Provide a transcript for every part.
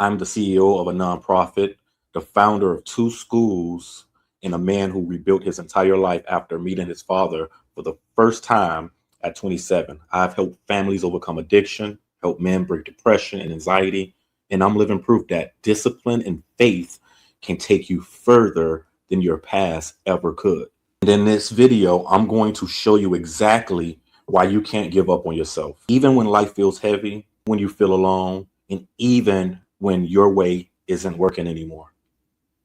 I'm the CEO of a nonprofit, the founder of 2 schools, and a man who rebuilt his entire life after meeting his father for the first time at 27. I've helped families overcome addiction, helped men break depression and anxiety, and I'm living proof that discipline and faith can take you further than your past ever could. And in this video, I'm going to show you exactly why you can't give up on yourself. Even when life feels heavy, when you feel alone, and even when your way isn't working anymore.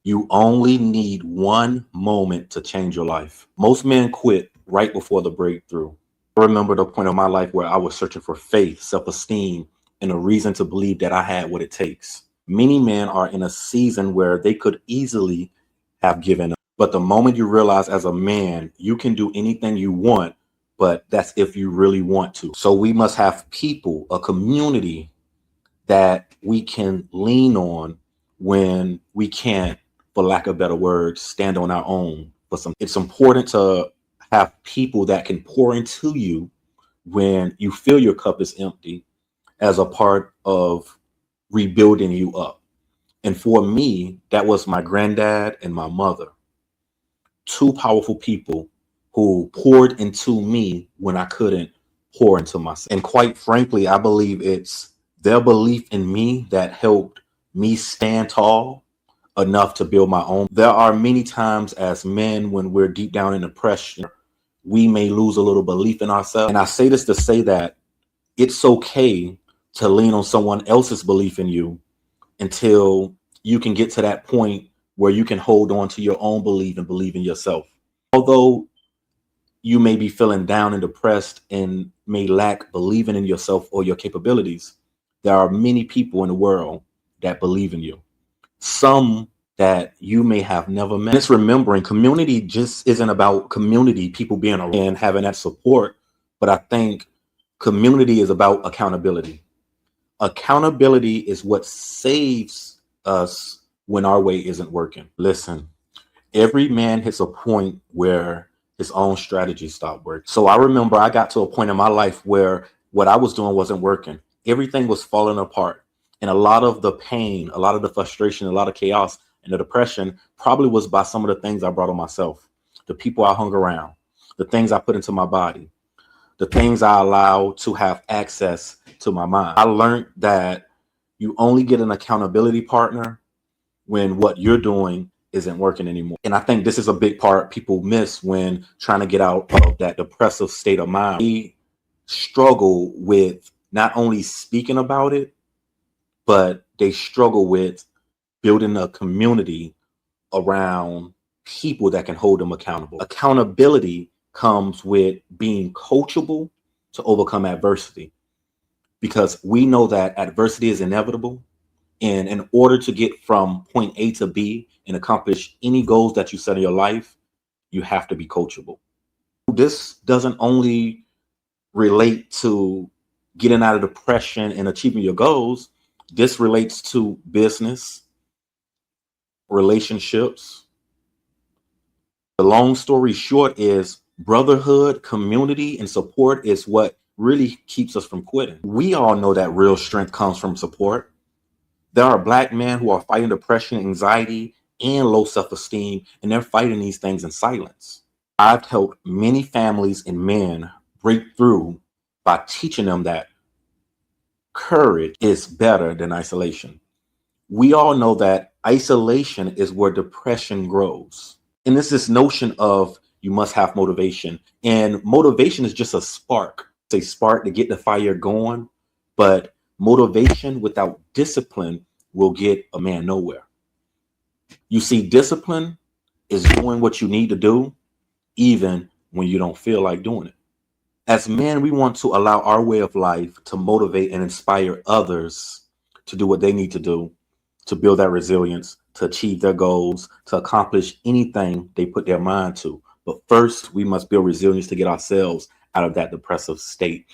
You only need one moment to change your life. Most men quit right before the breakthrough. I remember the point of my life where I was searching for faith, self-esteem, and a reason to believe that I had what it takes. Many men are in a season where they could easily have given up. But the moment you realize as a man, you can do anything you want, but that's if you really want to. So we must have people, a community that we can lean on when we can't, for lack of better words, stand on our own. It's important to have people that can pour into you when you feel your cup is empty as a part of rebuilding you up. And for me, that was my granddad and my mother, 2 powerful people who poured into me when I couldn't pour into myself. And quite frankly, I believe it's their belief in me that helped me stand tall enough to build my own. There are many times as men when we're deep down in depression, we may lose a little belief in ourselves. And I say this to say that it's okay to lean on someone else's belief in you until you can get to that point where you can hold on to your own belief and believe in yourself. Although you may be feeling down and depressed and may lack believing in yourself or your capabilities, there are many people in the world that believe in you. Some that you may have never met. Just remembering community just isn't about community, people being around and having that support. But I think community is about accountability. Accountability is what saves us when our way isn't working. Listen, every man hits a point where his own strategy stopped working. So I remember I got to a point in my life where what I was doing wasn't working. Everything was falling apart. And a lot of the pain, a lot of the frustration, a lot of chaos and the depression probably was by some of the things I brought on myself, the people I hung around, the things I put into my body, the things I allowed to have access to my mind. I learned that you only get an accountability partner when what you're doing isn't working anymore. And I think this is a big part people miss when trying to get out of that depressive state of mind. We struggle with not only speaking about it, but they struggle with building a community around people that can hold them accountable. Accountability comes with being coachable to overcome adversity, because we know that adversity is inevitable. And in order to get from point A to B and accomplish any goals that you set in your life, you have to be coachable. This doesn't only relate to getting out of depression and achieving your goals. This relates to business, relationships. The long story short is brotherhood, community, and support is what really keeps us from quitting. We all know that real strength comes from support. There are Black men who are fighting depression, anxiety, and low self-esteem, and they're fighting these things in silence. I've helped many families and men break through by teaching them that courage is better than isolation. We all know that isolation is where depression grows. And there's this notion of you must have motivation. And motivation is just a spark. It's a spark to get the fire going. But motivation without discipline will get a man nowhere. You see, discipline is doing what you need to do, even when you don't feel like doing it. As men, we want to allow our way of life to motivate and inspire others to do what they need to do, to build that resilience, to achieve their goals, to accomplish anything they put their mind to. But first, we must build resilience to get ourselves out of that depressive state.